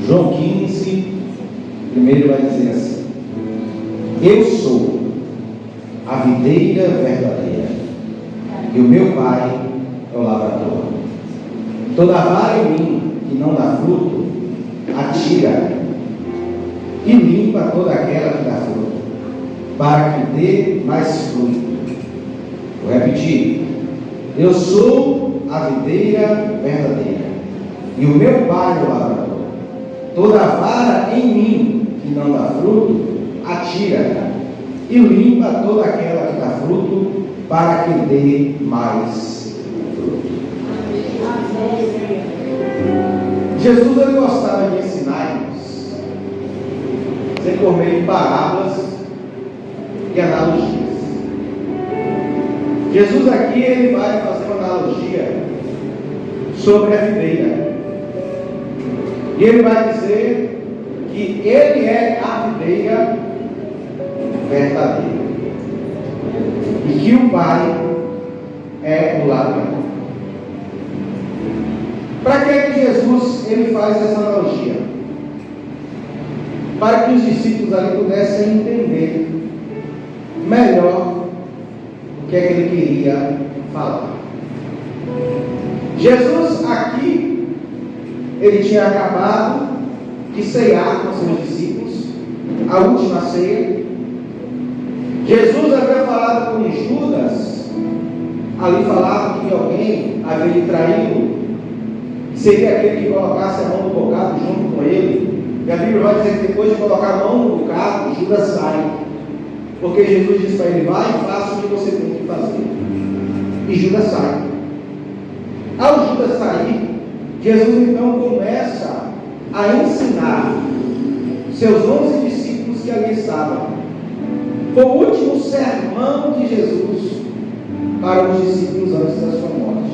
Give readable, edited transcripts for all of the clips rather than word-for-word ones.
João 15, primeiro vai dizer assim: eu sou a videira verdadeira, e o meu Pai é o lavrador. Toda vara em mim que não dá fruto, atira, e limpa toda aquela que dá fruto, para que dê mais fruto. Vou repetir: eu sou a videira verdadeira, e o meu Pai é o lavrador. Toda vara em mim que não dá fruto, atira, e limpa toda aquela que dá fruto, para que dê mais fruto. Jesus, ele gostava de ensinar-nos, sempre por meio de parábolas e analogias. Jesus aqui, ele vai fazer uma analogia sobre a videira. E ele vai dizer que ele é a videira verdadeira, e que o Pai é o lavrador. Para que Jesus ele faz essa analogia? Para que os discípulos ali pudessem entender melhor o que é que ele queria falar. Jesus aqui, ele tinha acabado de ceiar com seus discípulos, a última ceia. Jesus havia falado com Judas, ali falava que alguém havia lhe traído, seria aquele que colocasse a mão no bocado junto com ele. E a Bíblia vai dizer que depois de colocar a mão no bocado, Judas sai, porque Jesus disse para ele: vai e faça o que você tem que fazer. E Judas sai. Ao Judas sair, Jesus então começa a ensinar seus 11 discípulos que ali estavam. Foi o último sermão de Jesus para os discípulos antes da sua morte.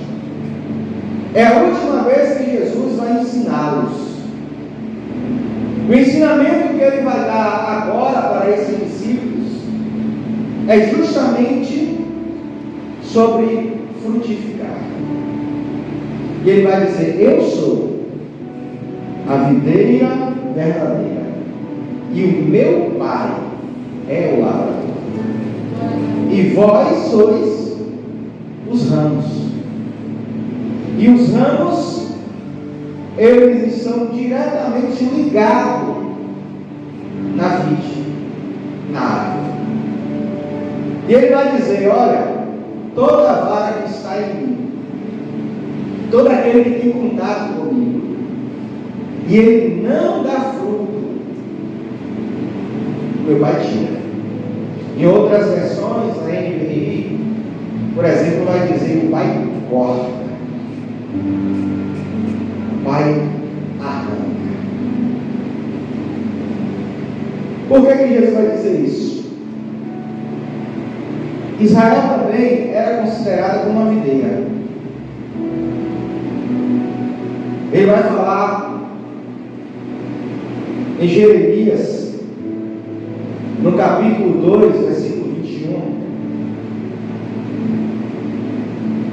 É a última vez que Jesus vai ensiná-los. O ensinamento que ele vai dar agora para esses discípulos é justamente sobre frutificar. E ele vai dizer: eu sou a videira verdadeira, e o meu Pai é o lavrador, e vós sois os ramos. E os ramos, eles estão diretamente ligados na vide, na árvore. E ele vai dizer: olha, toda vara que está em mim, todo aquele que tem contato comigo, e ele não dá fruto, meu Pai tira. Em outras versões, a NVI, por exemplo, vai dizer: o Pai corta, o Pai arranca. Por que Jesus vai dizer isso? Israel também era considerada como uma videira. Ele vai falar em Jeremias, no capítulo 2, versículo 21.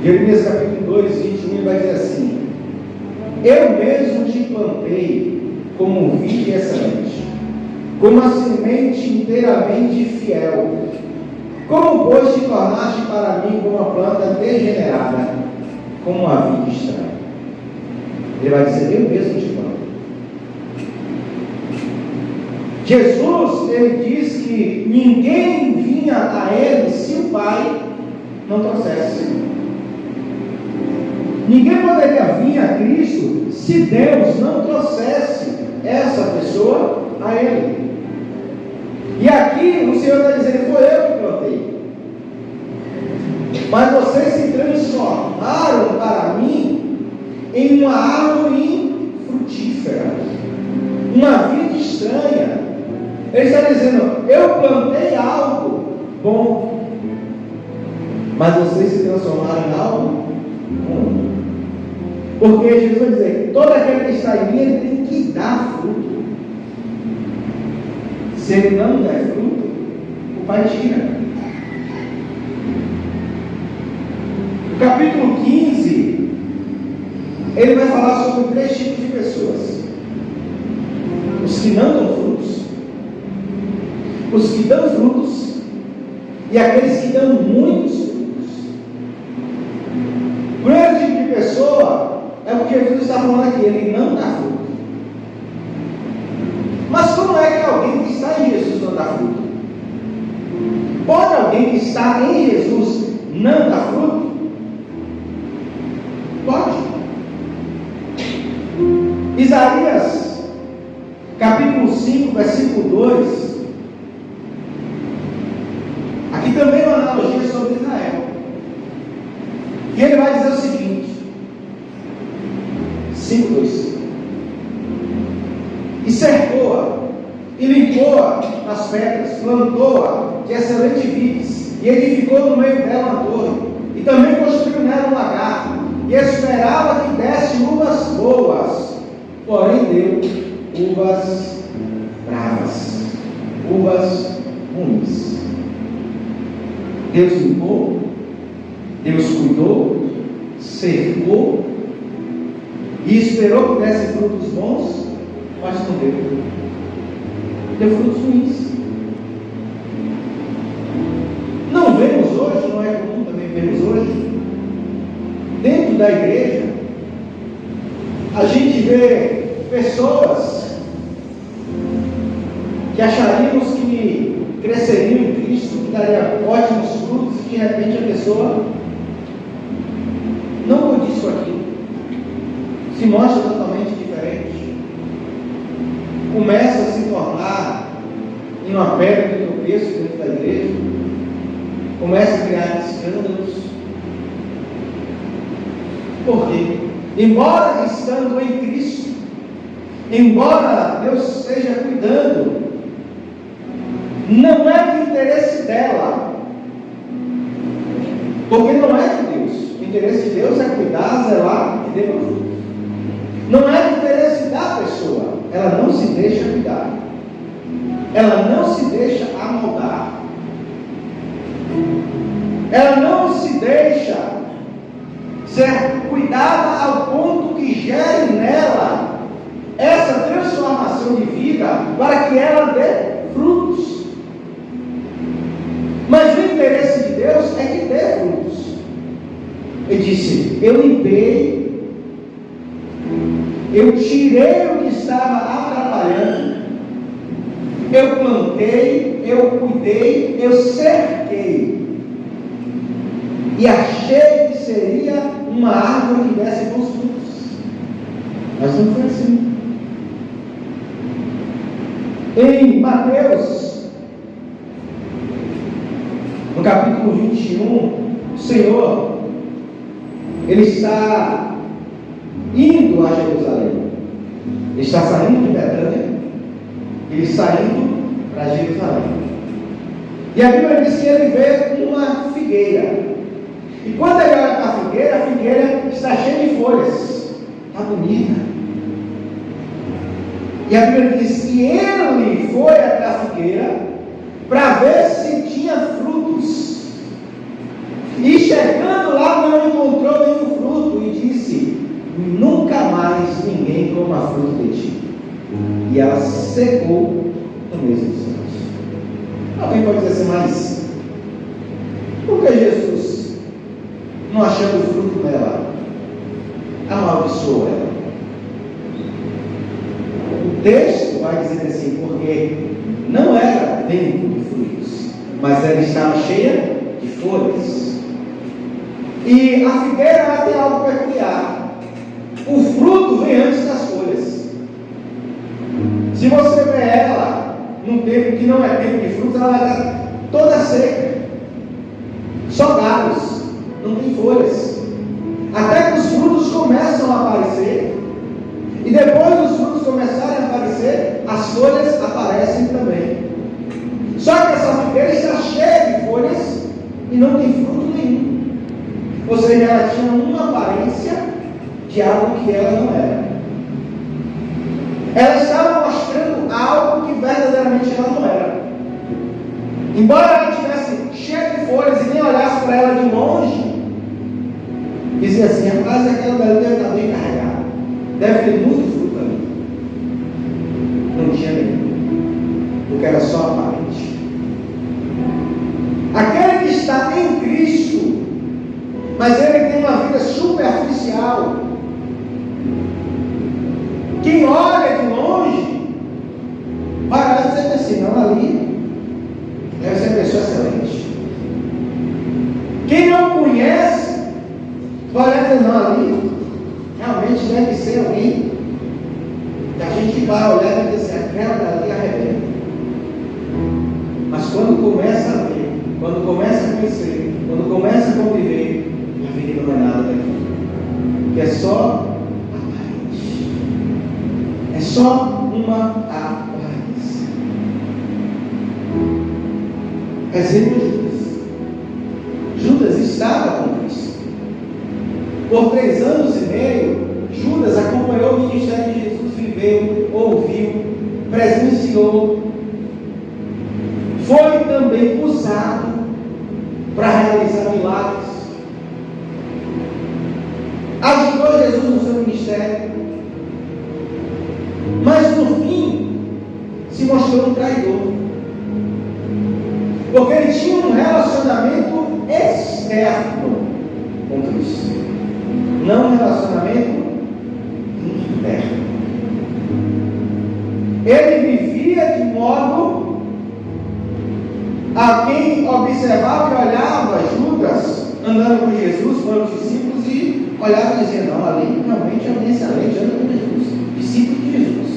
Jeremias capítulo 2, 21, ele vai dizer assim: eu mesmo te plantei como um vide excelente, como uma semente inteiramente fiel. Como, pois, te tornaste para mim como uma planta degenerada, como uma vide estranha? Ele vai dizer: eu mesmo te planto. Jesus, ele diz que ninguém vinha a ele se o Pai não trouxesse. Ninguém poderia vir a Cristo se Deus não trouxesse essa pessoa a ele. E aqui o Senhor está dizendo: foi eu que plantei, mas vocês se transformaram para mim em uma árvore infrutífera, uma vida estranha. Ele está dizendo: eu plantei algo bom, mas vocês se transformaram em algo ruim. Porque Jesus vai dizer: todo aquele que está em mim, ele tem que dar fruto. Se ele não der fruto, o Pai tira. No capítulo 15, ele vai falar sobre 3 tipos de pessoas. que não dão frutos, os que dão frutos e aqueles que dão muitos frutos. O primeiro tipo de pessoa é o que Jesus está falando aqui, ele não dá fruto. Mas como é que alguém que está em Jesus não dá fruto? Pode alguém que está em Jesus não dar fruto? Pode. Isaías, capítulo 5, versículo 2. Aqui também é uma analogia sobre Israel. E ele vai dizer o seguinte: 5:2. E cercou-a, e limpou-a nas pedras, plantou-a de excelente vides, e edificou no meio dela uma torre, e também construiu nela um lagar, e esperava que desse uvas boas, porém deu uvas bravas, uvas ruins. Deus limpou, Deus cuidou, cercou, e esperou que desse frutos bons, mas não deu. Deu frutos ruins. Não vemos hoje, não é comum também vemos hoje, dentro da igreja, a gente vê pessoas que acharíamos que cresceriam em Cristo, que daria ótimos frutos, e de repente a pessoa não condiz com aquilo, se mostra totalmente diferente, começa a se tornar em uma pedra de tropeço dentro da igreja, começa a criar escândalos. Por quê? Embora estando em Cristo, embora Deus esteja cuidando, não é do interesse dela, porque não é de Deus. O interesse de Deus é cuidar, zelar e dar fruto. Não é do interesse da pessoa. Ela não se deixa cuidar, ela não se deixa amoldar, ela não se deixa ser cuidada ao ponto que gere nela essa transformação de vida para que ela dê frutos. Mas o interesse de Deus é que dê frutos. Ele disse: eu limpei, eu tirei o que estava atrapalhando, eu plantei, eu cuidei, eu cerquei, e achei que seria uma árvore que desse bons frutos. Mas não foi assim. Em Mateus, no capítulo 21, o Senhor, Ele está indo a Jerusalém. Ele está saindo de Betânia, ele está indo para Jerusalém. E a Bíblia diz que ele vê uma figueira. E quando ele olha para a figueira está cheia de folhas, está bonita. E a Bíblia diz que ele foi até a figueira para ver se tinha frutos. E chegando lá não encontrou nenhum fruto e disse: nunca mais ninguém coma fruto de ti. E ela secou no mesmo instante. Alguém pode dizer assim, mas por que Jesus, não achando fruto nela, amaldiçoou ela? O texto vai dizer assim, porque não era tempo de frutos, mas ela estava cheia de folhas. E a figueira ela tem algo peculiar. O fruto vem antes das folhas. Se você vê ela num tempo que não é tempo de frutos, ela vai estar toda seca, só galhos, não tem folhas, até que os frutos começam a aparecer. E depois dos frutos começarem a aparecer, as folhas aparecem também. Só que essa figueira está cheia de folhas e não tem fruto nenhum. Ou seja, ela tinha uma aparência de algo que ela não era. Ela estava mostrando algo que verdadeiramente ela não era. Embora ela estivesse cheia de folhas e nem olhasse para ela de longe, dizia assim: rapaz, aquela dali deve estar bem carregada, deve ter muito fruto ali. Não tinha nenhum. era só aparente. Aquele que está em Cristo, mas ele tem uma vida superficial. Quem olha de longe vai dizer assim: não, ali deve ser pessoa excelente. Quem não conhece vai dizer: não, ali realmente deve ser alguém que a gente vai olhar e dizer: aquela dali arrebenta. Mas quando começa a ver, quando começa a conhecer, quando começa a conviver, a vida não é nada daquilo, que é só aparente, é só uma aparência. Exemplo de Judas estava com Cristo. Por 3 anos e meio, Judas acompanhou o ministério de Jesus, viveu, ouviu, presenciou. Foi também usado para realizar milagres. Ajudou Jesus no seu ministério. Mas no fim, se mostrou um traidor. Porque ele tinha um relacionamento externo com Cristo, não um relacionamento interno. Ele vivia de modo a quem observava e olhava Judas andando com Jesus, com os discípulos, e olhava e dizia: não, ali realmente é alguém excelente, anda com Jesus, discípulo de Jesus.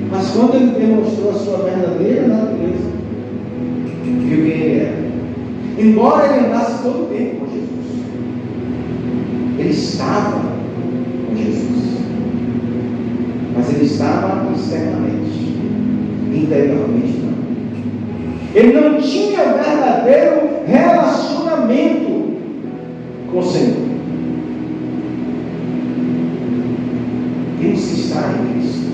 Mas quando ele demonstrou a sua verdadeira natureza, viu quem ele era. Embora ele andasse todo o tempo com Jesus, ele estava com Jesus, mas ele estava externamente, interiormente não. Ele não tinha verdadeiro relacionamento com o Senhor. Temos que estar em Cristo.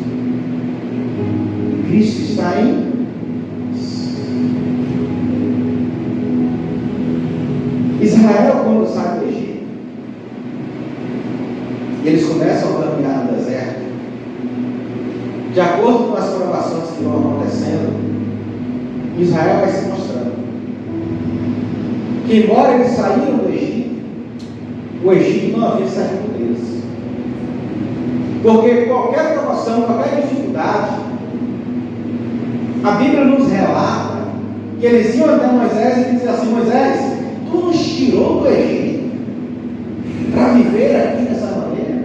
Cristo está em Israel. Quando sai do Egito, e eles começam a caminhar no deserto, de acordo com as provações que vão acontecendo, Israel vai se mostrando que, embora eles saíram do Egito, o Egito não havia saído deles. Porque qualquer provação, qualquer dificuldade, a Bíblia nos relata que eles iam até Moisés e diziam assim: Moisés, tu nos tirou do Egito para viver aqui dessa maneira?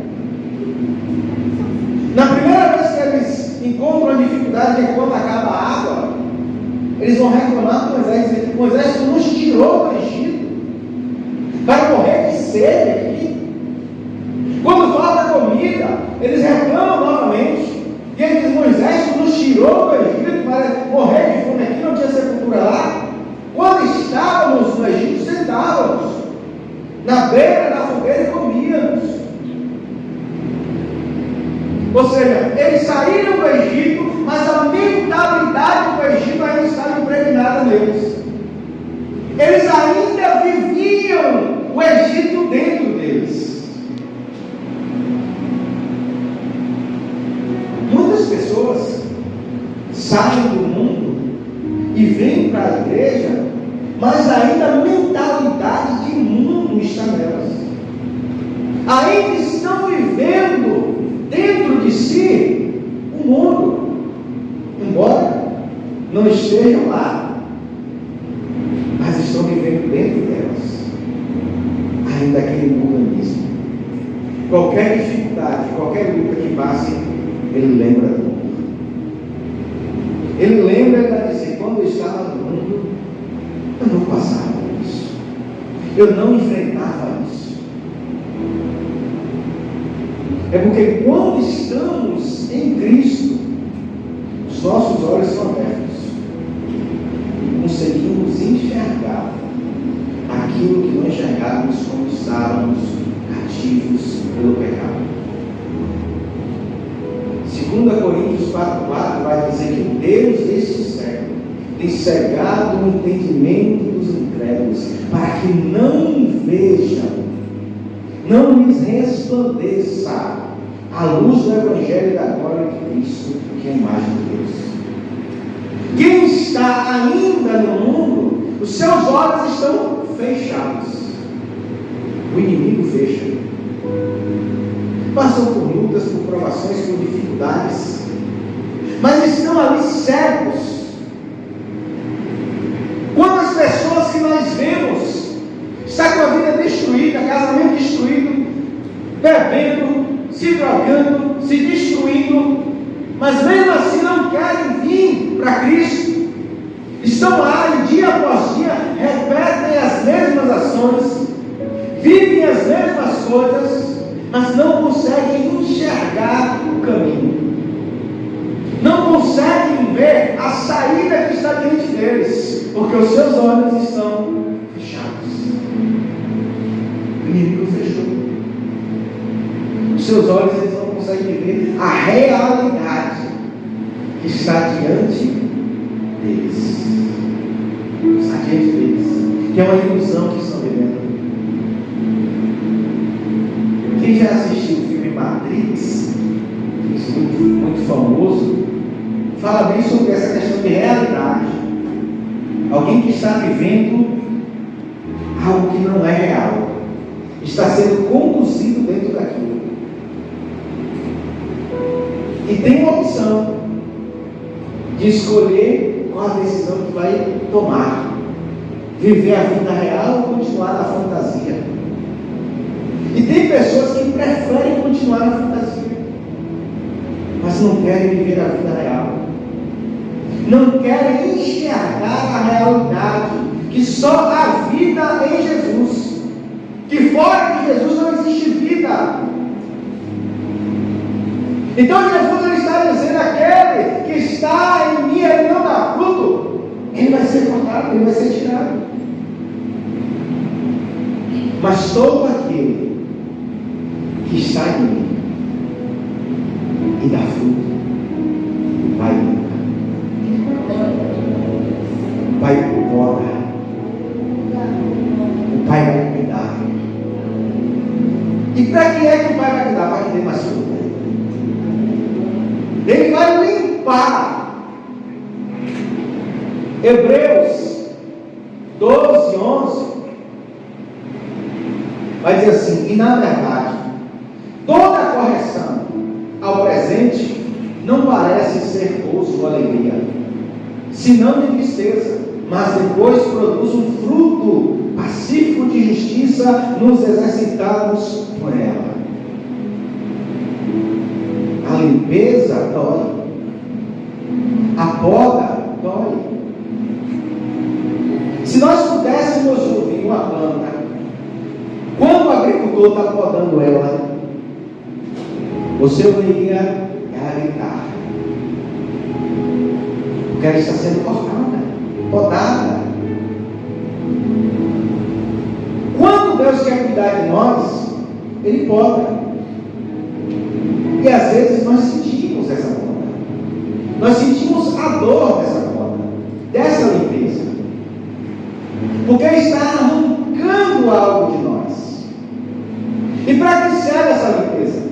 Na primeira vez que eles encontram a dificuldade, que é quando acaba a água, eles vão reclamar com Moisés, dizendo: Moisés, tu nos tirou do Egito, vai morrer de sede aqui. Quando falta comida, eles reclamam novamente, e ele diz: Moisés, tu nos tirou do Egito para morrer de fome aqui, não tinha sepultura lá. Quando estávamos no Egito, sentávamos na beira da fogueira e comíamos. Ou seja, eles saíram do Egito, mas a mentalidade do Egito ainda estava impregnada neles. Eles ainda viviam o Egito dentro deles. Muitas pessoas saem do mundo e vêm para a igreja, mas ainda a mentalidade de mundo está nelas. Ainda estão vivendo dentro de si o mundo, embora não estejam lá, mas estão vivendo dentro delas ainda aquele mundanismo. Qualquer dificuldade, qualquer luta que passe, ele lembra do mundo. Ele lembra para dizer: quando eu estava no mundo, eu não passava por isso, eu não enfrentava isso. É porque quando estamos em Cristo, os nossos olhos são abertos, conseguimos enxergar aquilo que não enxergávamos quando estávamos cativos pelo pecado. 2 Coríntios 4,4 vai dizer que o Deus deste século tem cegado o entendimento dos incrédulos, para que não vejam, não lhes resplandeça a luz do Evangelho da glória de Cristo, que é a imagem de Deus. Quem está ainda no mundo, os seus olhos estão fechados. O inimigo fecha. Passam por lutas, por provações, por dificuldades, mas estão ali cegos. Quantas pessoas que nós vemos está com a vida destruída, casamento destruído, bebendo, se drogando, se destruindo, mas mesmo assim não querem vir para Cristo. Estão lá e dia após dia repetem as mesmas ações, vivem as mesmas coisas, mas não conseguem enxergar o caminho, não conseguem ver a saída que está diante deles, porque os seus olhos estão fechados. O inimigo fechou. Os seus olhos eles não conseguem ver a realidade que está diante deles. Está diante deles, que é uma ilusão que estão vivendo. Quem já assistiu o filme Matrix, muito famoso, fala bem sobre essa questão de realidade. Alguém que está vivendo algo que não é real, está sendo conduzido dentro daquilo, e tem uma opção de escolher qual a decisão que vai tomar: viver a vida real ou continuar na fantasia. E tem pessoas que preferem continuar na fantasia, mas não querem viver a vida real, não querem enxergar a realidade, que só há vida em Jesus, que fora de Jesus não existe vida. Então Jesus ele está dizendo: aquele que está em mim, ele não dá fruto, ele vai ser cortado, ele vai ser tirado. Mas todo aquele que está em mim e dá fruto, vai poda, o Pai vai cuidar. E para que é que o Pai vai cuidar? Para que dê mais fruto. Ele vai limpar. Hebreus 12, 11 vai dizer assim: e na verdade, toda correção ao presente não parece ser gozo ou alegria, senão de tristeza, mas depois produz um fruto pacífico de justiça nos exercitados por ela. A limpeza dói, a poda dói. Se nós pudéssemos ouvir uma planta, quando o agricultor está podando ela, você ouviria ela gritar, porque ela está sendo cortada, podada. Quando Deus quer cuidar de nós, Ele poda. E às vezes nós sentimos essa poda, nós sentimos a dor dessa poda, dessa limpeza, porque está arrancando algo de nós. E para que serve essa limpeza?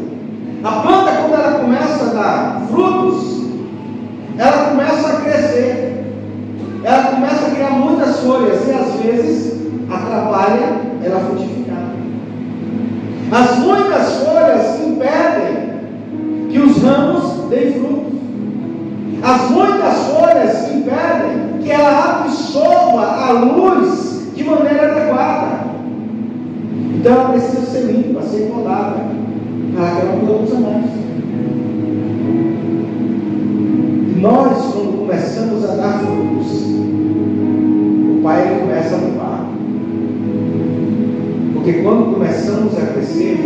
A planta, quando ela começa a dar frutos, ela começa a crescer, ela começa a criar muitas folhas, e às vezes atrapalha ela frutificar. As muitas folhas impedem que os ramos deem frutos. As muitas folhas impedem que ela absorva a luz de maneira adequada. Então ela precisa ser limpa, ser podada, para que ela não produza mais. E nós, quando começamos a dar frutos, o Pai ele começa a limpar. Porque quando começamos a crescer,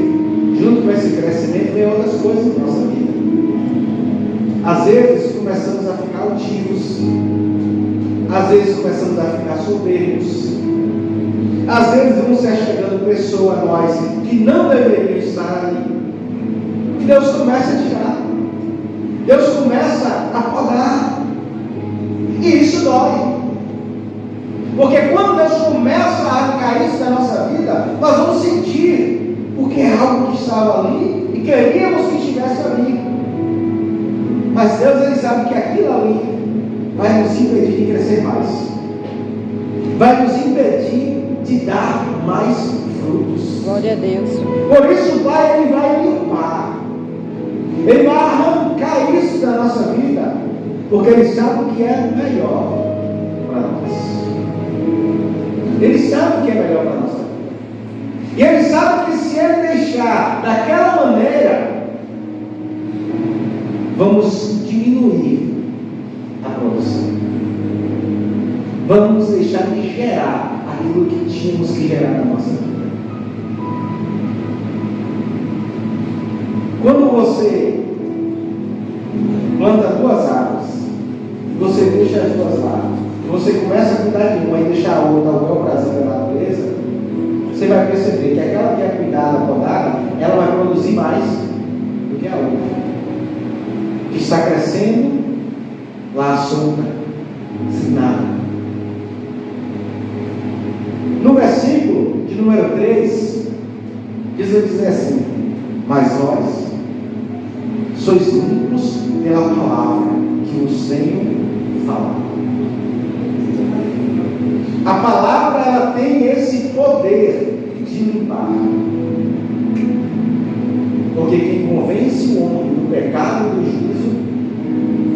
junto com esse crescimento vem outras coisas na nossa vida. Às vezes começamos a ficar altivos, às vezes começamos a ficar soberbos, às vezes vão se achegando pessoas a nós que não deveriam estar ali. E Deus começa a tirar, Deus começa a podar, e isso dói. Porque quando Deus começa a arrancar isso da nossa vida, nós vamos sentir, porque é algo que estava ali e queríamos que estivesse ali. Mas Deus ele sabe que aquilo ali vai nos impedir de crescer mais, vai nos impedir de dar mais frutos. Glória a Deus. Por isso o Pai, Ele vai limpar, Ele vai arrancar isso da nossa vida, porque Ele sabe o que é melhor para nós. Ele sabe o que é melhor para nós. E Ele sabe que se Ele deixar daquela maneira, vamos diminuir a produção. Vamos deixar de gerar aquilo que tínhamos que gerar na nossa vida. Quando você planta 2 árvores, você deixa as 2 lá, você começa a cuidar de uma e deixar a outra ao bel prazer da natureza, você vai perceber que aquela que é cuidada, podada, ela vai produzir mais do que a outra, que está crescendo lá solta, sem nada. No versículo de número 3, diz assim: mas vós sois limpos pela palavra que vos tenho falado. A palavra, ela tem esse poder de limpar, porque quem convence o homem do pecado e do juízo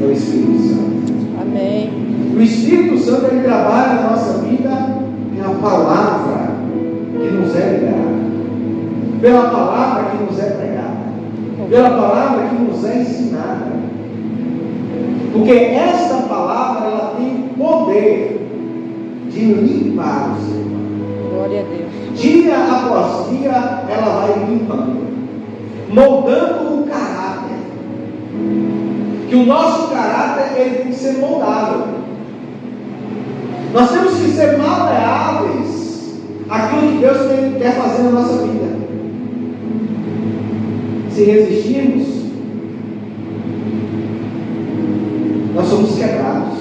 é o Espírito Santo. Amém. O Espírito Santo, ele trabalha na nossa vida pela palavra que nos é liberada, pela palavra que nos é pregada, pela palavra que nos é ensinada, porque esta palavra, ela tem poder de limpar o ser humano. Glória a Deus. Dia após dia, ela vai limpando, moldando o caráter, que o nosso caráter, ele tem que ser moldado. Nós temos que ser maleáveis àquilo que Deus quer fazer na nossa vida. Se resistirmos, nós somos quebrados.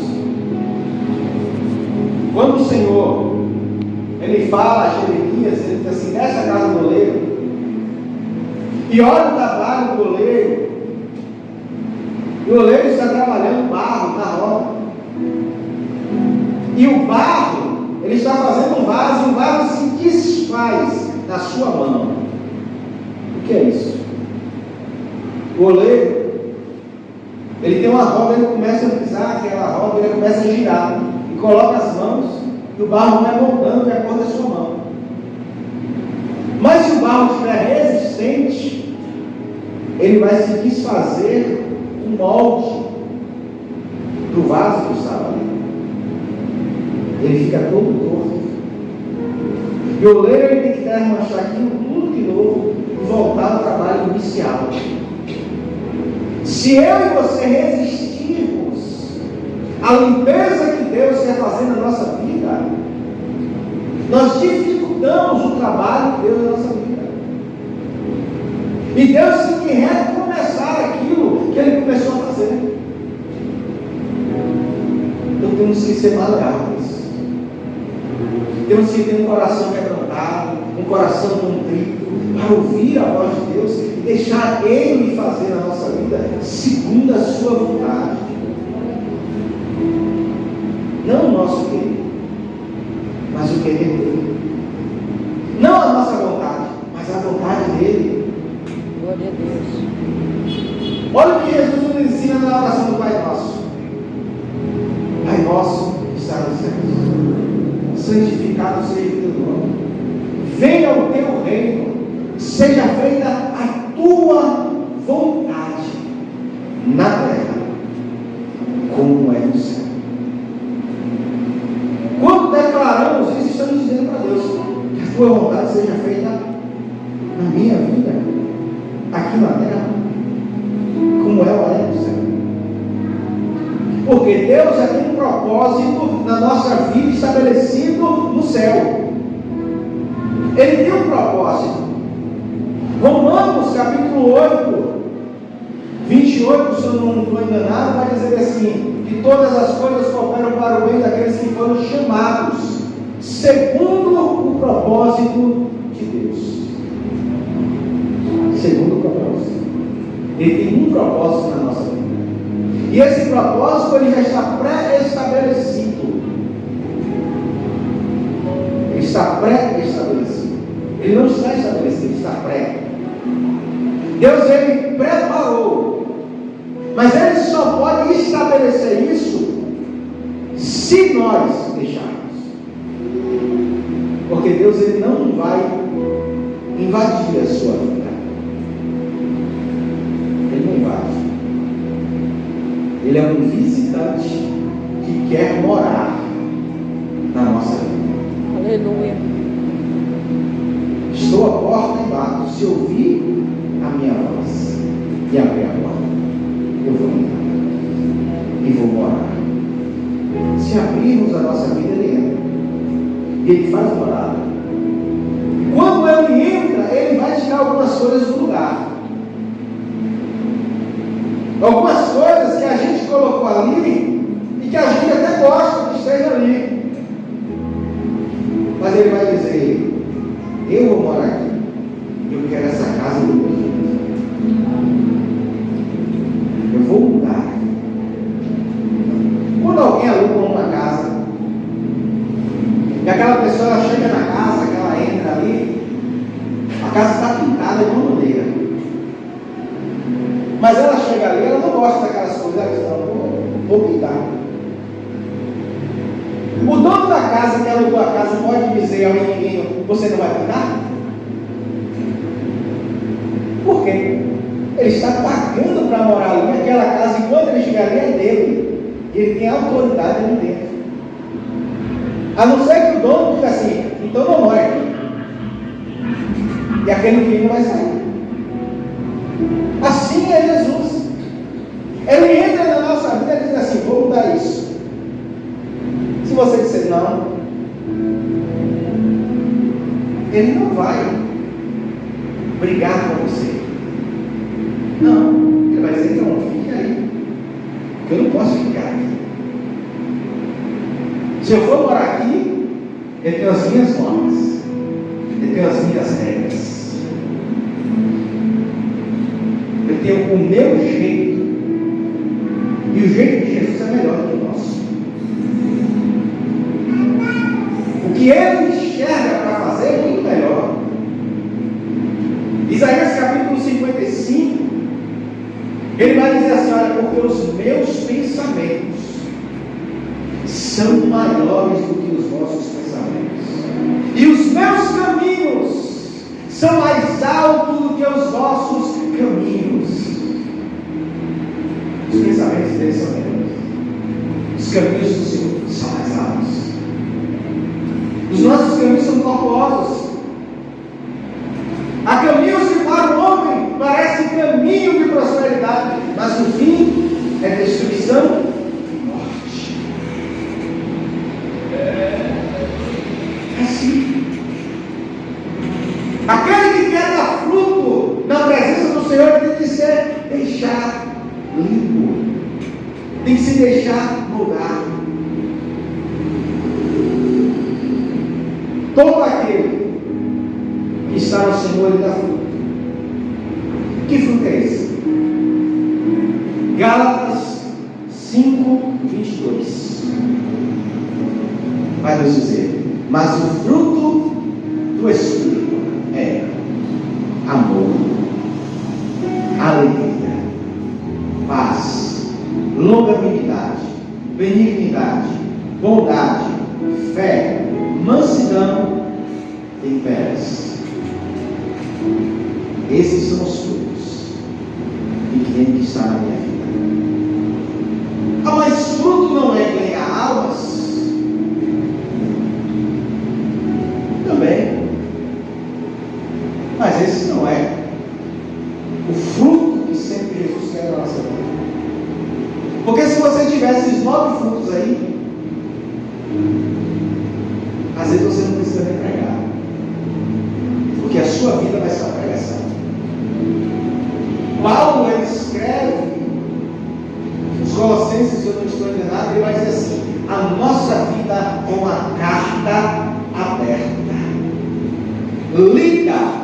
Quando o Senhor, Ele fala a Jeremias, Ele diz assim: desce a casa do oleiro e olha o trabalho do oleiro. O oleiro está trabalhando barro na roda. E o barro, ele está fazendo um vaso, e o vaso se desfaz na sua mão. O que é isso? O oleiro, ele tem uma roda, ele começa a pisar aquela roda, ele começa a girar, e coloca as mãos, e o barro vai moldando de acordo com a sua mão. Mas se o barro estiver resistente, ele vai se desfazer o molde do vaso que estava ali. Ele fica todo torto. E o oleiro, ele tem que desmanchar aquilo tudo de novo e voltar ao trabalho inicial. Se eu e você resistirmos à limpeza que Deus quer fazer na nossa vida, nós dificultamos o trabalho de Deus na nossa vida. E Deus tem que recomeçar aquilo que Ele começou a fazer. Então temos que ser maleáveis. Temos que ter um coração quebrantado, um coração contrito, para ouvir a voz de Deus e deixar Ele fazer na nossa vida segundo a sua vontade. Não o nosso querer, mas o querer dele. Não a nossa vontade, mas a vontade dele. Glória a Deus. Olha o que Jesus nos ensina na oração do Pai Nosso. Pai Nosso que está nos céus, santificado seja o teu nome. Venha o teu reino. Seja feita a tua vontade na terra, como é no céu. Quando declaramos isso, estamos dizendo para Deus que a tua vontade seja feita na minha vida, aqui na terra, como ela é no céu. Porque Deus tem um propósito na nossa vida estabelecido no céu. Ele tem um propósito. Romanos capítulo 8, 28, se eu não estou enganado, vai dizer assim: que todas as coisas cooperam para o bem daqueles que foram chamados segundo o propósito de Deus. Segundo o propósito. Ele tem um propósito na nossa vida. E esse propósito ele já está pré-estabelecido. Ele está pré-estabelecido. Ele não está estabelecido, ele está pré. Deus ele preparou. Mas ele só pode estabelecer isso se nós deixarmos. Porque Deus ele não vai invadir a sua vida. Ele não invade. Ele é um visitante que quer morar na nossa vida. Aleluia. Estou à porta e bato. Se ouvir a minha voz e abrir a porta, eu vou entrar e vou morar. Se abrirmos a nossa vida, ele entra. E ele faz morada. Quando ele entra, ele vai tirar algumas coisas do lugar. Algumas coisas que a gente colocou ali e que a gente até gosta que esteja ali. Mas ele vai dizer: eu vou morar aqui. Eu quero essa casa do meu jeito. Eu vou mudar. Quando alguém aluga uma casa e aquela pessoa ela chega na casa, que ela entra ali, a casa está pintada de uma maneira. Mas ela chega ali, ela não gosta daquelas coisas, ela diz: não, vou pintar. O dono da casa que alugou a casa pode dizer ao inquilino: você não vai pintar? Por quê? Ele está pagando para morar ali, aquela casa, enquanto ele estiver ali é dele. E ele tem autoridade ali dentro. A não ser que o dono diga assim: então não mora aqui. E aquele inquilino vai sair. Assim é Jesus. Ele entra na nossa vida e diz assim: vou mudar isso. Se você disser não, ele não vai brigar com você. Não, ele vai dizer: então fique aí, porque eu não posso ficar aqui. Se eu for morar aqui, eu tenho as minhas normas, eu tenho as minhas regras, eu tenho o meu jeito, e o jeito de Jesus é melhor do que o nosso. O que ele enxerga para fazer é muito melhor. Isaías capítulo 55, ele vai dizer assim: olha, porque os meus pensamentos são maiores do que os vossos pensamentos, e os meus caminhos são mais altos do que os vossos caminhos. Os pensamentos dele são melhores, os caminhos do Senhor são mais altos. Os nossos caminhos são tortuosos. Há caminhos que para o homem parecem caminho de prosperidade, mas no fim é destruição e morte. É assim. Aquele que quer dar fruto na presença do Senhor tem que ser deixado limpo, tem que se deixar mudar. Todo aquele que está no Senhor, ele dá fruto. Que fruto é esse? Gálatas 5:22 vai nos dizer: mas o fruto do Espírito é amor, alegria, paz, longanimidade, benignidade, bondade, fé, mansidão e temperança. Esses são os frutos que tem que estar na minha vida. Ah, mas fruto não é ganhar almas? Também. Mas esse não é o fruto que sempre Jesus quer na nossa vida. Porque se você tivesse esses 9 frutos aí, às vezes você não precisa nem pregar, porque a sua vida vai ser uma pregação. Paulo ele escreve os Colossenses, se eu não estou enganado, ele vai dizer assim: a nossa vida é uma carta aberta, lida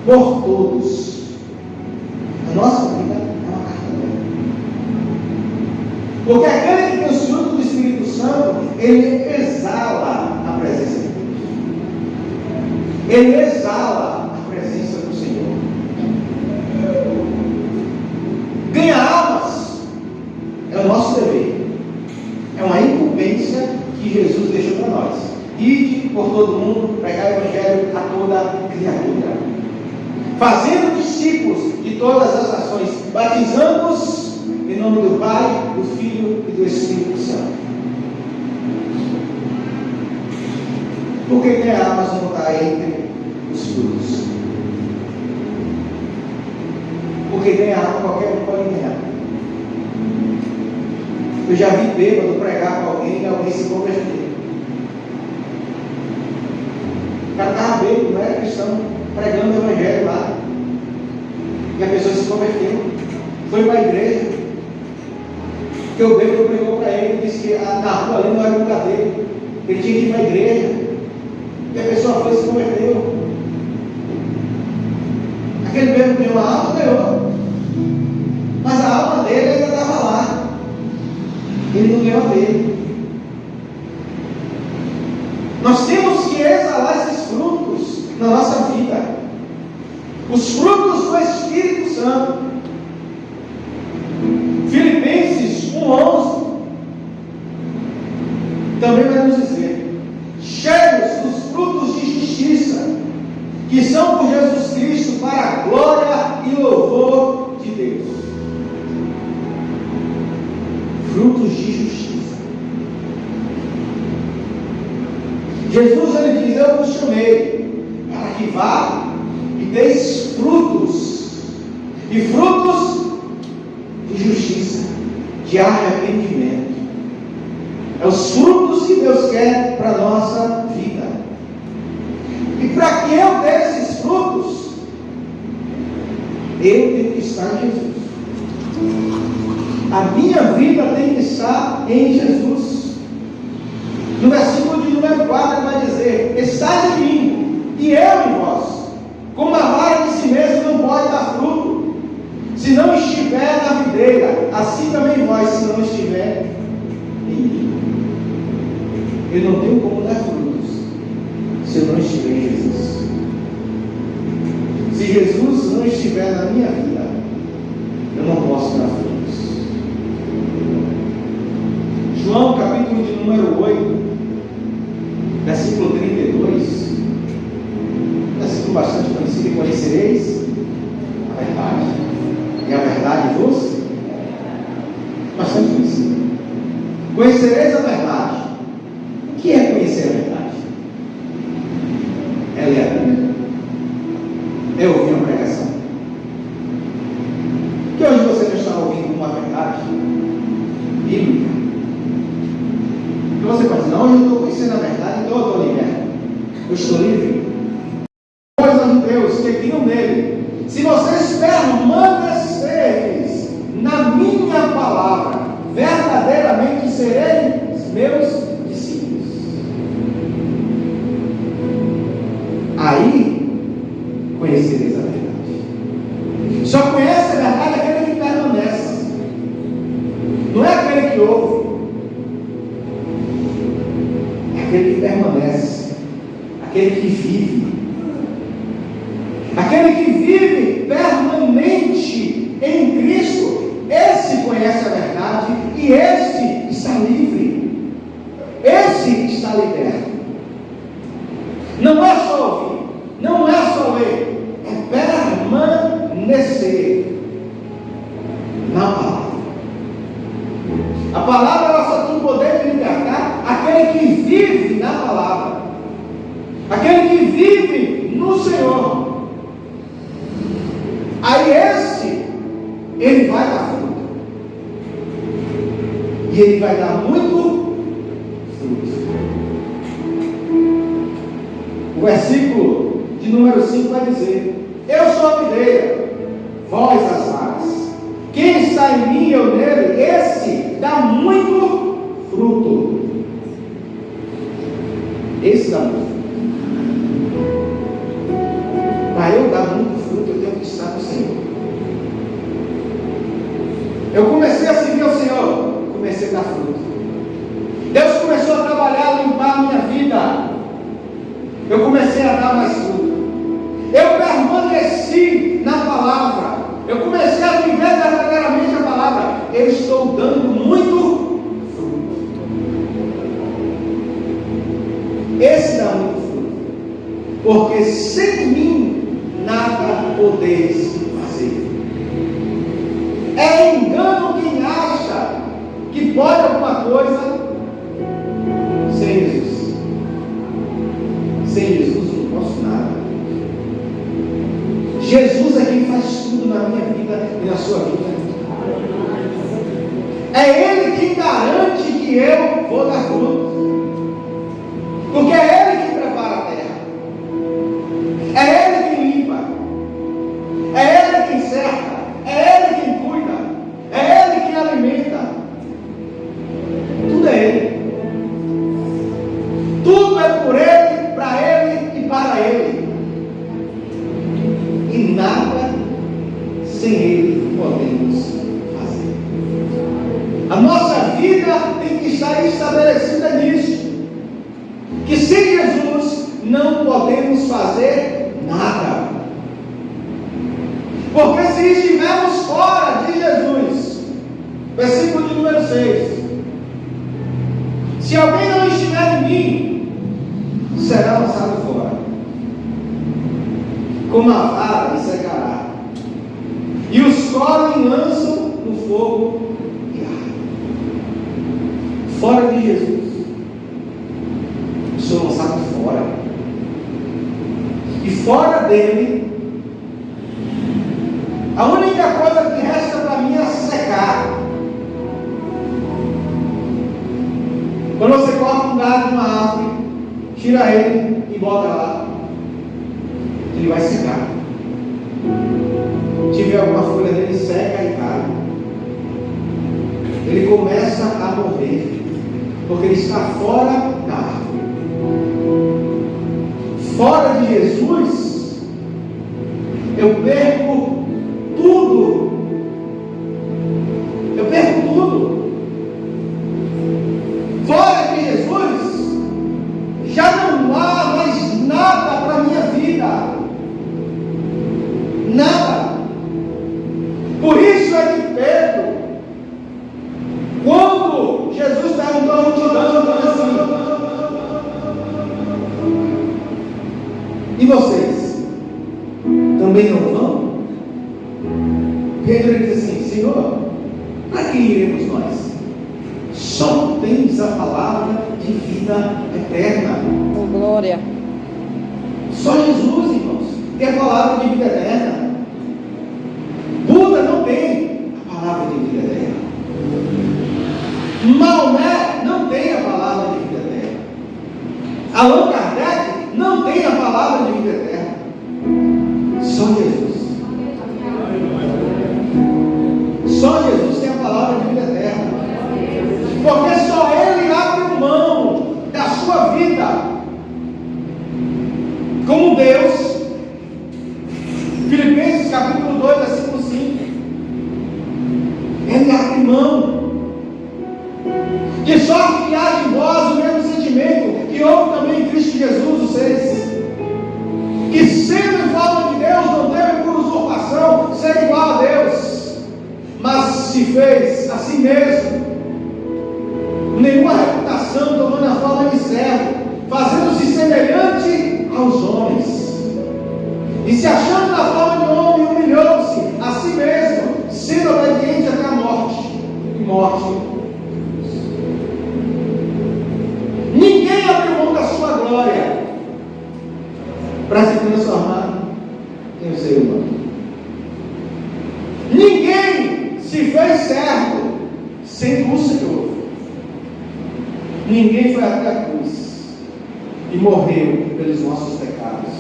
por todos. A nossa vida é uma carta aberta. Porque aquele que tem os frutos do Espírito Santo, ele exala a presença de Deus. Ele exala a presença do Senhor. Ganhar almas é o nosso dever. É uma incumbência que Jesus deixou para nós. Ide por todo mundo, pregar o Evangelho a toda criatura, fazendo discípulos de todas as nações, batizando-os em nome do Pai, do Filho e do Espírito Santo. Porque ganhar almas não está entre os frutos. Porque ganhar alma qualquer um pode ganhar. Eu já vi bêbado pregar para alguém e alguém se converter. O cara estava bêbado, não era cristão, pregando o Evangelho lá. E a pessoa se converteu. Foi para a igreja. Porque o bêbado pregou para ele e disse que na rua ali não era lugar dele. Ele tinha que ir para a igreja. E a pessoa foi e se converteu. Aquele bêbado ganhou a alma, ganhou. Mas a alma dele ainda estava lá. Ele não ganhou a dele. Nós temos que exalar esses frutos na nossa vida. Os frutos do Espírito Santo. Filipenses 1:11 também vai nos dizer: cheios dos frutos de justiça, que são por Jesus Cristo para a glória e louvor de Deus. Frutos de justiça. Jesus, ele diz: eu vos chamei para que vá e deis frutos, e frutos de justiça, de arrependimento. É os frutos que Deus quer para a nossa vida. E para que eu dê esses frutos, eu tenho que estar em Jesus. A minha vida tem que estar em Jesus. No versículo de número 4 ele vai dizer: estais em mim e eu em vós. Como a vara de si mesmo não pode dar fruto se não estiver na videira, assim também vós, se não estiver em mim. Eu não tenho como dar frutos se eu não estiver em Jesus. Se Jesus não estiver na minha vida, eu não posso dar frutos. João, capítulo de número 8, versículo 32, versículo bastante conhecido: e conhecereis a verdade, e a verdade vos, bastante conhecido. Conhecereis a verdade. O que é conhecer a verdade? É ler a Bíblia. É ouvir uma pregação. Que hoje você não está ouvindo uma verdade bíblica. Que você pode dizer: não, eu estou conhecendo a verdade, então eu estou liberto. Eu estou livre. Coisas de Deus que criam nele. Se vocês permanecerem na minha palavra, verdadeiramente sereis meus discípulos. Aí conhecereis a verdade. Só conhece a verdade aquele que permanece. Não é aquele que ouve. É aquele que permanece. Aquele que vive. Aquele que vive permanente em Cristo. Esse conhece a verdade e esse está livre. Esse está liberto. Não é só ouvir, não é só ler, é permanecer na palavra. A palavra ela só tem o poder de libertar aquele que vive na palavra, aquele que vive no Senhor. Aí esse, ele vai dar fruto. E ele vai dar muito fruto. O versículo de número 5 vai dizer: eu sou a videira, vós as varas. Quem está em mim e eu nele, esse dá muito fruto. Esse dá muito fruto. Para eu dar muito fruto, eu tenho que estar no Senhor. Eu comecei a servir ao Senhor. comecei a dar fruto. Deus começou a trabalhar, a limpar a minha vida. Eu comecei a dar mais fruto. Eu permaneci na palavra. Eu comecei a viver verdadeiramente a palavra. Eu estou dando muito fruto. Esse dá muito fruto. Porque sem mim nada podeis fazer. É engano quem acha que pode alguma coisa sem Jesus. Sem Jesus eu não posso nada. Jesus é quem faz tudo na minha vida e na sua vida. É Ele quem garante que eu vou dar fruto. Porque é Ele quem prepara a terra. É Ele quem limpa. É Ele quem cerca. É Ele quem cuida. É Ele quem alimenta. Tudo é Ele. Tudo é por Ele, para Ele e para Ele. E nada sem Ele podemos fazer. A nossa vida tem que estar estabelecida nisso. Que sem Jesus não podemos fazer nada. Porque se estivermos fora de Jesus, versículo de número 6, se alguém não estiver em mim, será lançado fora, como a vara e secará, e os colhem lançam no fogo e arde. Fora de Jesus, sou lançado fora, e fora dele, a única coisa que resta para mim é secar. Quando você corta um galho de uma árvore, tira ele e bota lá, ele vai secar. Se tiver alguma folha dele, seca e cai. Ele começa a morrer, porque ele está fora da árvore. Fora de Jesus, eu perco tudo. Eu perco tudo. Fora de Jesus, já não há mais nada para a minha vida. Nada. Por isso é que Pedro, quando Jesus perguntou à multidão, assim: e vocês? Também não vão? Pedro ele diz assim: Senhor, para que iremos nós? Só tens a palavra de vida eterna. Oh, glória. Só Jesus, irmãos, tem a palavra de vida eterna. Buda não tem a palavra de vida eterna. Maomé não tem a palavra de vida eterna. Allan Kardec não tem a palavra de vida eterna. Só Jesus. Só Jesus tem a palavra de vida eterna. Porque só Ele abre mão da sua vida como Deus. Filipenses capítulo 2, versículo 5. Ele abre mão. De sorte que haja em vós o mesmo sentimento que houve também em Cristo Jesus, os seres, que sendo em forma de Deus, não teve por usurpação ser igual a Deus, mas se fez a si mesmo nenhuma reputação, tomando a forma de servo, fazendo-se semelhante aos homens, e se achando na forma de homem, humilhou-se a si mesmo, sendo obediente até a morte e morte. Ninguém abriu mão da sua glória para se transformar em um ser humano. Ninguém se fez servo sendo o Senhor. Ninguém foi até a cruz e morreu pelos nossos pecados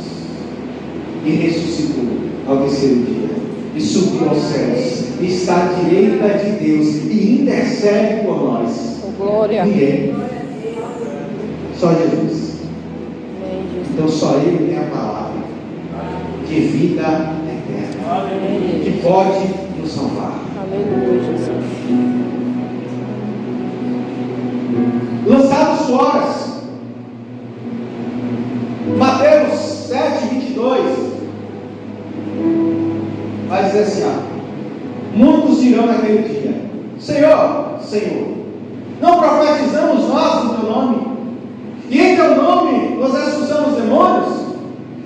e ressuscitou ao terceiro dia e subiu aos céus e está à direita de Deus e intercede por nós. Oh, glória. Ninguém. Só Jesus. Amém, Jesus. Então só Ele tem a palavra de vida eterna, Amém, que Jesus. pode nos salvar. Aleluia, Jesus. lançados fora. Mateus 7:22 vai dizer assim: muitos dirão naquele dia: Senhor, Senhor, não profetizamos nós no teu nome? E em teu nome nós expulsamos demônios?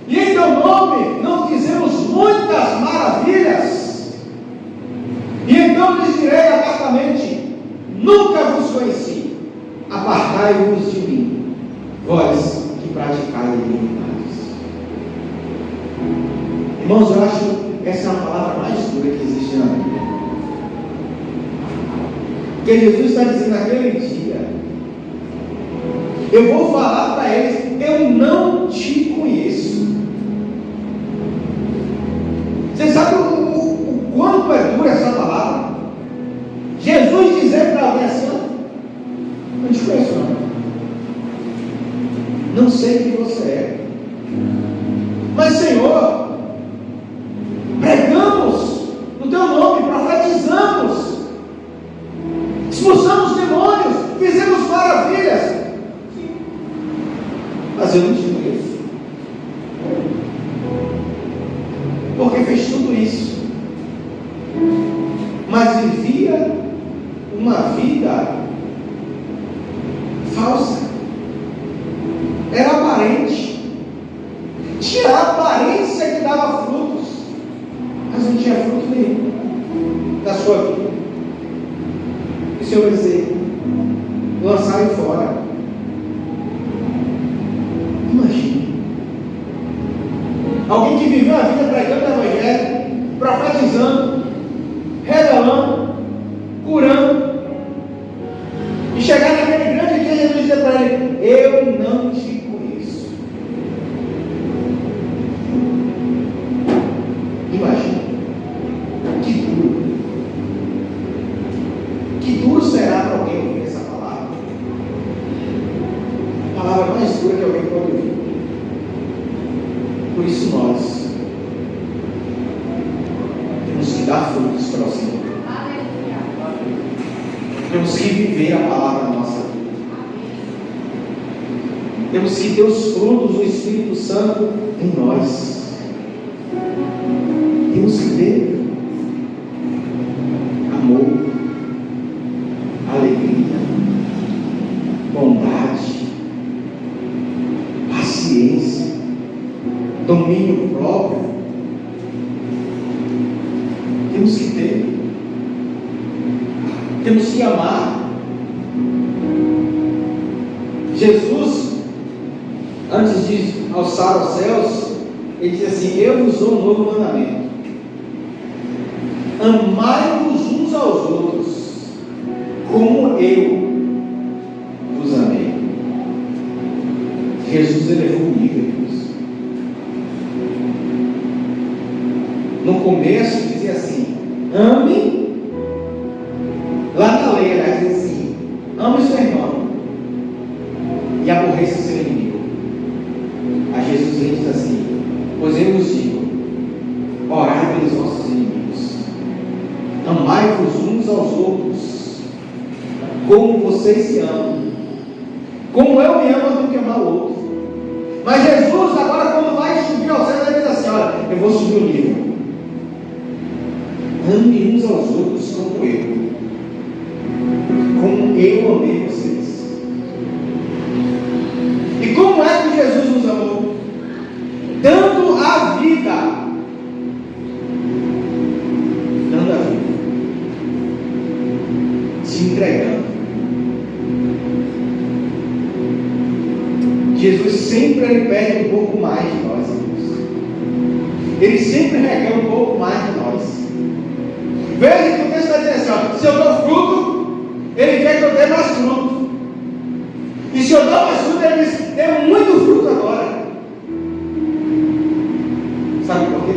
E em teu nome não fizemos muitas maravilhas? E então lhes direi abertamente: nunca vos conheci, apartai-vos de mim, vós que praticai iniquidades. Irmãos, eu acho que essa é a palavra mais dura que existe na Bíblia. Porque Jesus está dizendo naquele dia: eu vou falar para eles, eu não te conheço. Você sabe o quanto é dura essa palavra? Jesus dizer para alguém assim: não te conheço não sei quem você é, mas Senhor, pregamos no teu nome, profetizamos, expulsamos demônios, fizemos maravilhas, mas eu não te conheço. Porque fez tudo isso, mas vivia uma vida falsa, era aparente, tinha a aparência que dava frutos, mas não tinha fruto nenhum da sua vida. E o Senhor vai dizer: lançaram fora. Imagine alguém que viveu a vida pregando o Evangelho, profetizando, revelando, curando, e chegar naquele grande dia, Jesus dizer para ele: eu não te conheço. Imagina que duro. Que duro será para alguém ouvir essa palavra? A palavra mais dura que alguém pode ouvir. Por isso nós temos que dar frutos para o Senhor. Temos que viver a palavra na nossa vida. Temos que ter os frutos do Espírito Santo em nós. Temos que ter amor, alegria, bondade, paciência, domínio próprio. Temos que ter. Temos que amar. Jesus, antes de alçar aos céus, ele diz assim: eu vos dou um novo mandamento: amai-vos uns aos outros, como eu vos amei. Jesus elevou o nível, irmãos. No começo dizia assim: ame. Lá na lei, ela diz assim: ame o seu irmão e aborreça o seu inimigo. A Jesus vem e diz assim: pois eu vos digo, orai pelos vossos inimigos, amai-vos uns aos outros, como vocês se amam, como eu me amo, eu tenho que amar o outro. Mas Jesus, agora, quando vai subir ao céu, ele diz assim: olha, eu vou subir o nível. Ame uns aos outros como eu amei vocês. E como é que Jesus nos amou? Dando a vida. Dando a vida. Se entregando. Jesus sempre ele pede um pouco mais de nós, irmãos. Ele sempre requer um pouco mais de nós. Veja que o texto está dizendo assim: ó, se eu dou fruto, ele quer que eu dê mais fruto. E se eu dou mais fruto, ele diz: dê muito fruto agora. Sabe por quê?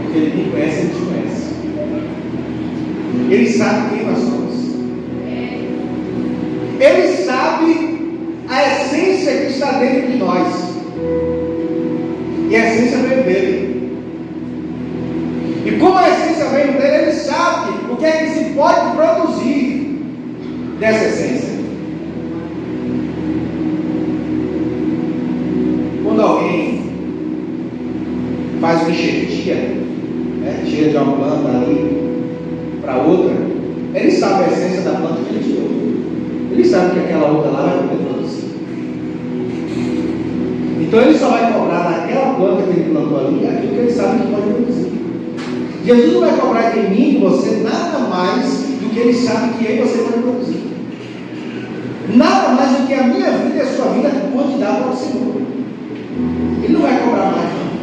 Porque ele me conhece, ele te conhece. Ele sabe quem nós somos. Ele sabe a essência que está dentro de nós. E a essência veio dele. E como a essência veio dele, ele sabe o que é que se pode produzir dessa essência. faz o enxertia, né? Tira de uma planta ali para outra, ele sabe a essência da planta que ele tirou. Ele sabe que aquela outra lá vai poder produzir. Então ele só vai cobrar daquela planta que ele plantou ali aquilo que ele sabe que pode produzir. Jesus não vai cobrar de mim, de você, nada mais do que ele sabe que eu e você pode produzir. Nada mais do que a minha vida e a sua vida pode dar para o Senhor. Ele não vai cobrar mais, não.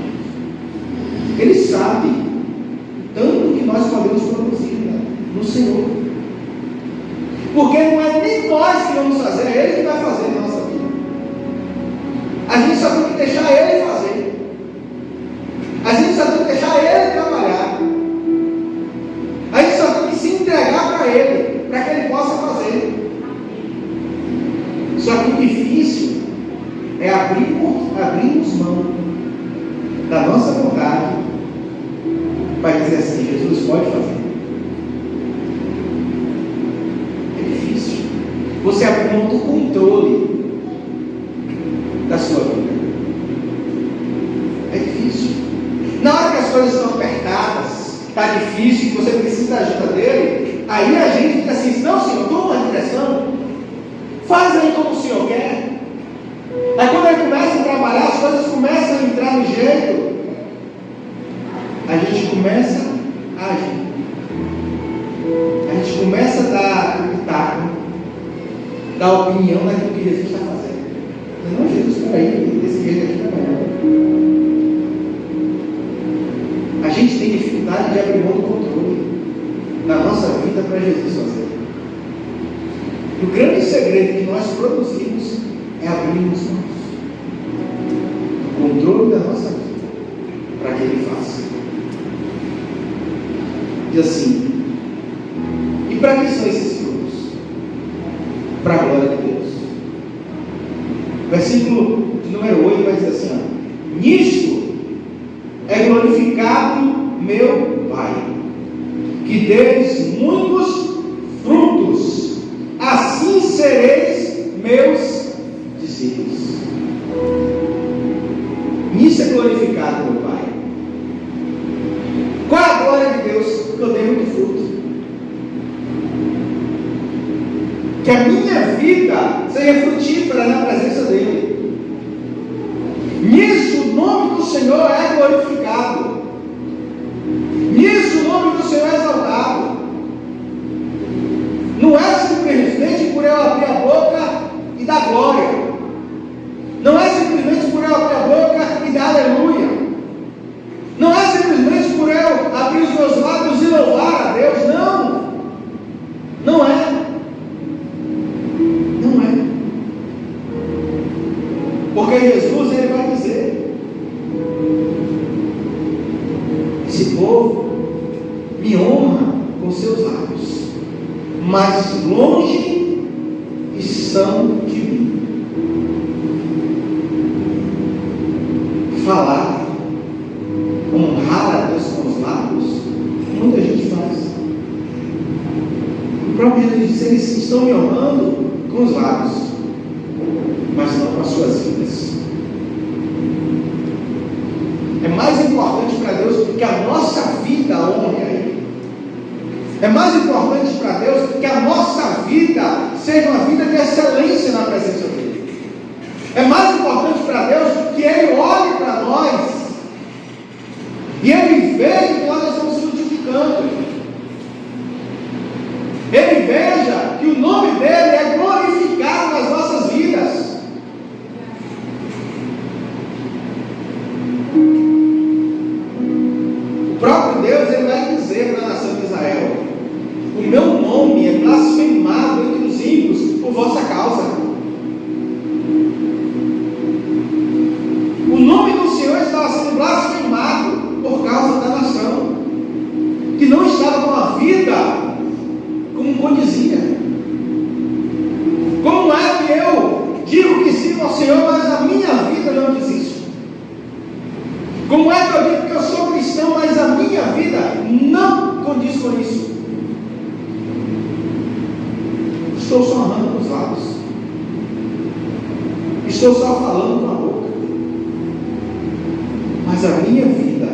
Ele sabe tanto que nós podemos produzir, né, no Senhor. Porque não é nem nós que vamos fazer, é Ele que vai fazer na nossa vida. A gente só tem que deixar Ele fazer. A gente só tem que deixar Ele trabalhar. A gente só tem que se entregar para Ele, para que Ele possa fazer. Só que o difícil é abrirmos mão da nossa vontade para dizer assim: Jesus pode fazer. É difícil. Você abrir mão do controle da sua vida. É difícil. Na hora que as coisas estão apertadas, está difícil, que você precisa da ajuda dele, aí a gente fica assim: não, Senhor, toma a direção, faz aí como o Senhor quer. Aí quando ele começa a trabalhar, as coisas começam a entrar no jeito, a gente começa a agir. A gente começa a dar pitaco, dar opinião naquilo que Jesus está fazendo. Não, Jesus, espera aí, desse jeito aqui está melhor. A gente tem dificuldade de abrir mão do controle na nossa vida para Jesus fazer. E o grande segredo que nós produzimos é abrirmos mãos. O controle da nossa vida para que Ele faça. Diz assim: e para que são esses frutos? Para a glória de Deus. Versículo de número 8 vai dizer assim: ó, nisto é glorificado meu Pai, que deis muitos frutos, assim sereis meus discípulos. Nisso é glorificado meu Pai. Qual é a glória de Deus? Que eu dei muito fruto. Que a minha vida seja frutífera na presença dEle. Nisso o nome do Senhor é glorificado. Nisso o nome do Senhor é exaltado. Não é simplesmente por eu abrir a boca e dar glória. Não é simplesmente por eu abrir a boca e dar aleluia. Não é simplesmente por eu abrir os meus lábios e louvar a Deus. Não. Não é. Não é. Porque Jesus, Ele vai dizer: esse povo me honra com seus lábios, mas longe estão de mim. Falar, honrar a Deus com os lábios, muita gente faz. O próprio Jesus disse: eles estão me honrando com os lábios, mas não com as suas vidas. É mais importante para Deus que a nossa vida honre a Ele. É mais importante para Deus que a nossa vida seja uma vida de excelência na presença dEle. É mais importante para Deus que Ele olhe para nós e Ele veja que nós estamos frutificando. Ele veja que o nome dEle é glorificado nas nossas vidas. O próprio Deus, Ele vai dizer para a nação de Israel: o meu nome é blasfemado entre os ímpios por vossa causa. O nome do Senhor estava sendo blasfemado por causa da nação, que não estava com a vida como condizia. Como é que eu digo que sirvo ao Senhor, mas a minha vida não diz isso? Como é que eu digo que eu sou cristão, mas a minha vida não condiz com isso? Estou só honrando com os lábios, estou só falando com a boca, mas a minha vida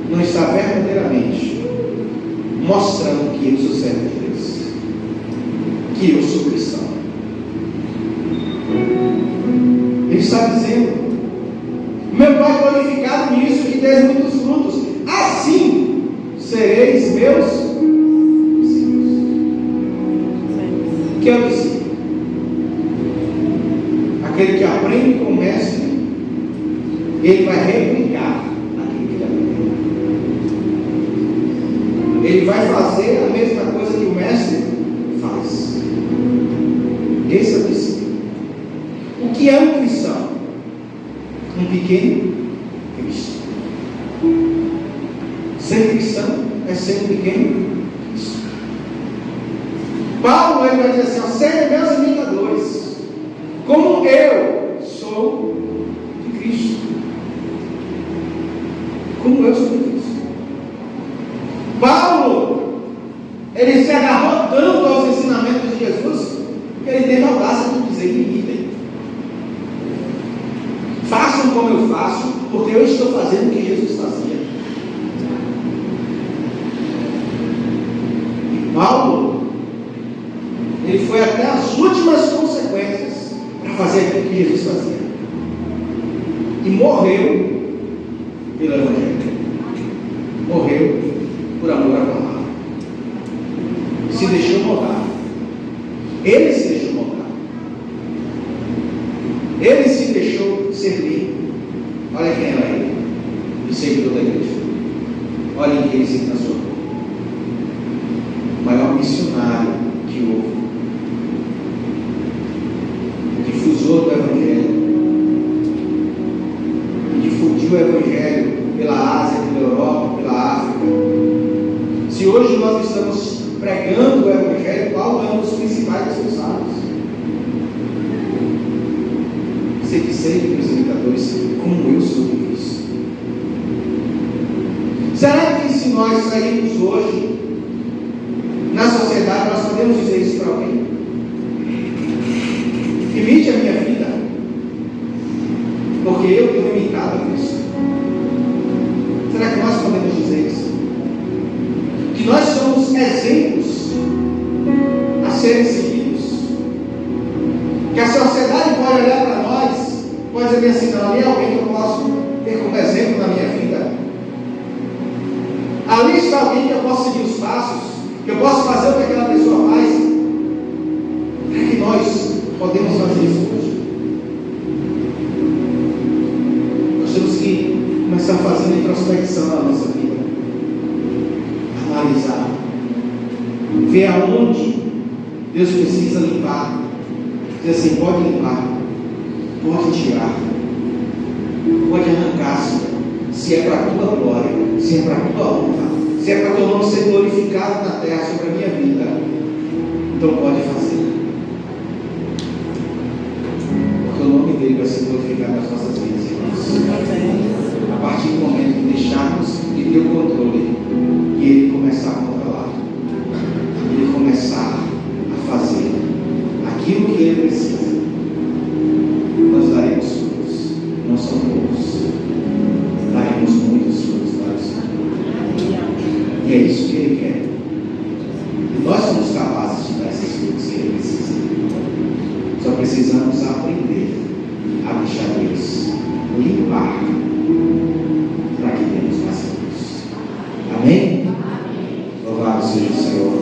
não está verdadeiramente mostrando que eu sou servo de Deus, que eu sou cristão. Ele está dizendo: meu Pai é glorificado nisso, que dês muitos frutos, assim sereis meus discípulos. Que é o discípulo? Aquele que aprende com o mestre, ele vai replicar aquilo que ele aprendeu. Ele vai fazer a mesma coisa que o mestre faz. Esse é o discípulo. O que é um cristão? Um pequeno cristão. Ser cristão é ser um pequeno cristão. Paulo ele vai dizer assim: ó, sejam meus imitadores, como eu sou de Cristo. Como eu sou de Cristo. Paulo, ele se agarrou tanto aos ensinamentos de Jesus, que ele teve a audácia de dizer: imitem. Façam como eu faço, porque eu estou fazendo o que Jesus fazia. E Paulo, ele foi até as últimas consequências para fazer aquilo que Jesus fazia. E morreu pelo Evangelho. Morreu por amor à palavra. Se deixou moldar. Ele se deixou moldar. Ele se deixou servir. Olha quem era ele, o seguidor da igreja. Olha em que ele se transformou. O maior missionário que houve. O difusor do Evangelho. Que difundiu o Evangelho pela Ásia, pela Europa, pela África. Se hoje nós estamos pregando o Evangelho, qual é um dos principais responsáveis? Sede sempre, meus imitadores, como eu sou de Cristo. Será que se nós sairmos hoje na sociedade, nós podemos dizer isso para alguém? Imite a minha vida, porque eu tenho imitado a Cristo. Será que nós podemos dizer isso? Que nós somos exemplos a serem seguidos? Que a sociedade pode olhar para nós, pode dizer assim: não, ali é alguém que eu posso ter como exemplo na minha vida. Ali está alguém que eu posso seguir os passos, que eu posso fazer o que aquela pessoa faz. Será que nós podemos fazer isso hoje? Nós temos que começar fazendo introspecção na nossa vida, analisar, ver aonde Deus precisa limpar. Dizer assim: pode limpar, pode tirar, pode arrancar, se é para a tua glória, se é para a tua honra, se é para o teu nome ser glorificado na terra sobre a minha vida, então pode fazer, porque o nome dele vai ser glorificado nas nossas vidas, irmãos. A partir do momento que deixarmos ele ter o controle e ele começar a controlar, ele começar a fazer aquilo que ele precisa, nós daremos frutos, não são poucos, daremos muitos frutos para o Senhor. E é isso que ele quer. E nós somos capazes de dar esses frutos que ele precisa. Só precisamos aprender a deixar Deus limpar para que tenhamos mais frutos. Amém? Louvado seja o Senhor.